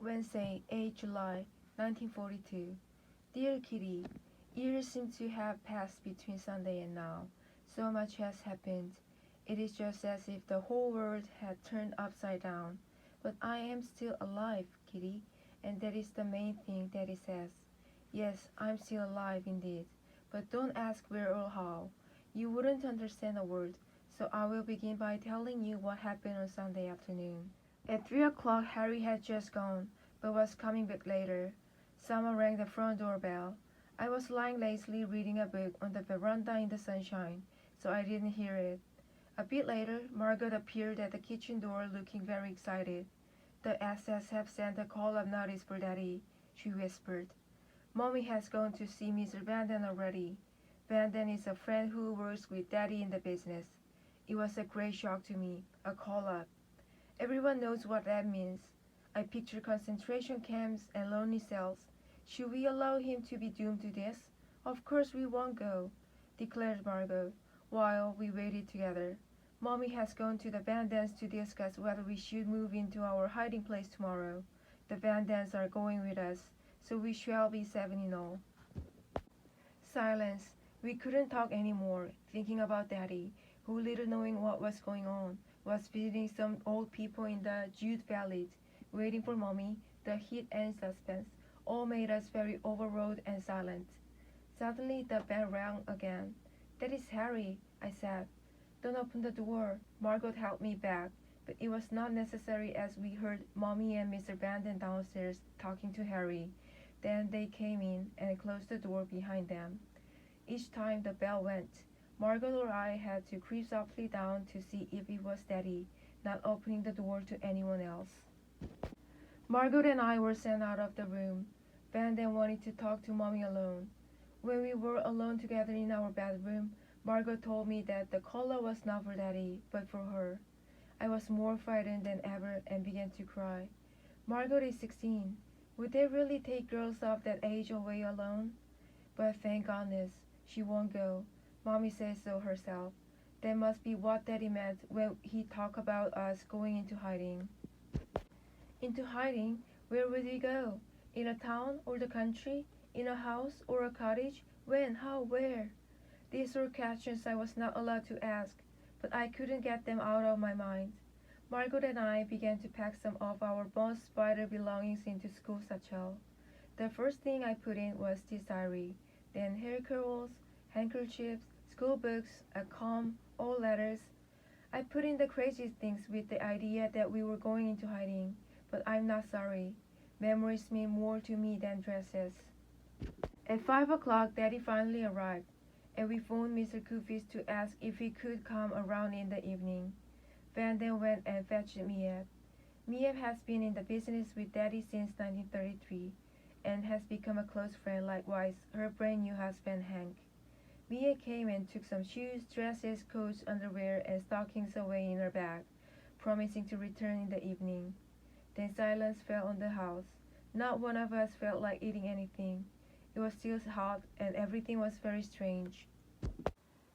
Wednesday, 8 July 1942. Dear Kitty, years seem to have passed between Sunday and now. So much has happened. It is just as if the whole world had turned upside down. But I am still alive, Kitty, and that is the main thing Daddy says. Yes, I'm still alive indeed. But don't ask where or how. You wouldn't understand a word, so I will begin by telling you what happened on Sunday afternoon. At 3 o'clock Harry had just gone, but was coming back later. Someone rang the front door bell. I was lying lazily reading a book on the veranda in the sunshine, so I didn't hear it. A bit later, Margot appeared at the kitchen door looking very excited. The SS have sent a call-up notice for Daddy, she whispered. Mommy has gone to see Mr. Vanden already. Vanden is a friend who works with Daddy in the business. It was a great shock to me, a call-up. Everyone knows what that means. I picture concentration camps and lonely cells. Should we allow him to be doomed to this? Of course we won't go, declared Margot, while we waited together. Mommy has gone to the Vandans to discuss whether we should move into our hiding place tomorrow. The Vandans are going with us, so we shall be 7 in all. Silence. We couldn't talk anymore, thinking about Daddy, who, little knowing what was going on, was visiting some old people in the Jute Valley. Waiting for Mommy, the heat and suspense all made us very overawed and silent. Suddenly the bell rang again. That is Harry, I said. Don't open the door. Margot held me back, but it was not necessary as we heard Mommy and Mr. Vanden downstairs talking to Harry. Then they came in and closed the door behind them. Each time the bell went, Margot or I had to creep softly down to see if it was Daddy, not opening the door to anyone else. Margot and I were sent out of the room. Vanden wanted to talk to Mommy alone. When we were alone together in our bedroom, Margot told me that the cola was not for Daddy, but for her. I was more frightened than ever and began to cry. Margot is 16. Would they really take girls of that age away alone? But thank goodness, she won't go. Mommy says so herself. That must be what Daddy meant when he talked about us going into hiding. Into hiding? Where would we go? In a town or the country? In a house or a cottage? When? How? Where? These were questions I was not allowed to ask, but I couldn't get them out of my mind. Margot and I began to pack some of our most vital belongings into school satchel. The first thing I put in was this diary, then hair curls, handkerchiefs, school books, a comb, all letters. I put in the craziest things with the idea that we were going into hiding, but I'm not sorry. Memories mean more to me than dresses. At 5 o'clock, Daddy finally arrived, and we phoned Mr. Kufis to ask if he could come around in the evening. Vanden went and fetched Miep. Miep has been in the business with Daddy since 1933, and has become a close friend, likewise her brand new husband Hank. Mia came and took some shoes, dresses, coats, underwear, and stockings away in her bag, promising to return in the evening. Then silence fell on the house. Not one of us felt like eating anything. It was still hot, and everything was very strange.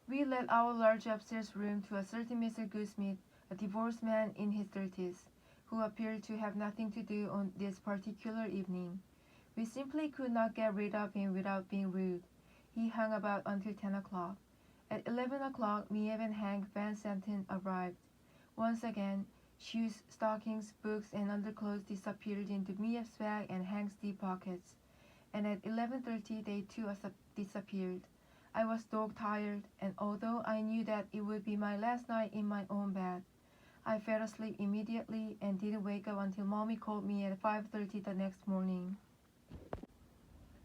We let our large upstairs room to a certain Mr. Goodsmith, a divorced man in his 30s, who appeared to have nothing to do on this particular evening. We simply could not get rid of him without being rude. He hung about until 10 o'clock. At 11 o'clock, Miep and Hank Van Santen arrived. Once again, shoes, stockings, books, and underclothes disappeared into Miep's bag and Hank's deep pockets. And at 11:30, they too disappeared. I was dog-tired, and although I knew that it would be my last night in my own bed, I fell asleep immediately and didn't wake up until Mommy called me at 5:30 the next morning.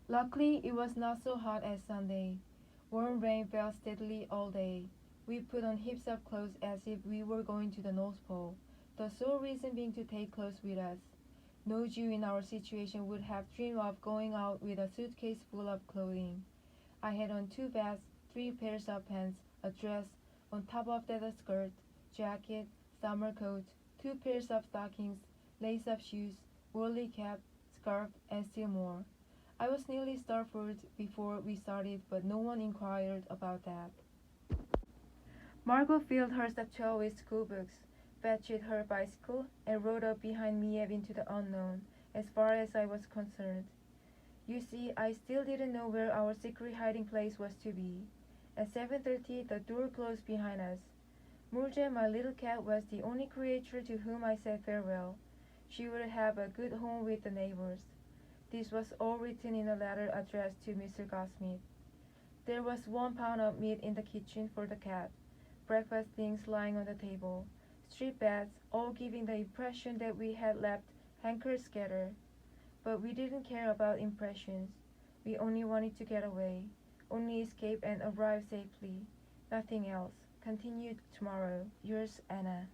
Luckily, it was not so hot as Sunday. Warm rain fell steadily all day. We put on heaps of clothes as if we were going to the North Pole, the sole reason being to take clothes with us. No Jew in our situation would have dreamed of going out with a suitcase full of clothing. I had on 2 vests, 3 pairs of pants, a dress, on top of that a skirt, jacket, summer coat, 2 pairs of stockings, lace-up shoes, woolly cap, scarf, and still more. I was nearly starved before we started, but no one inquired about that. Margot filled her satchel with schoolbooks, fetched her bicycle, and rode up behind Miep into the unknown, as far as I was concerned. You see, I still didn't know where our secret hiding place was to be. At 7:30, the door closed behind us. Murja, my little cat, was the only creature to whom I said farewell. She would have a good home with the neighbors. This was all written in a letter addressed to Mr. Goldsmith. There was 1 pound of meat in the kitchen for the cat, breakfast things lying on the table, street beds, all giving the impression that we had left hankers scattered. But we didn't care about impressions. We only wanted to get away, only escape and arrive safely. Nothing else. Continued tomorrow. Yours, Anna.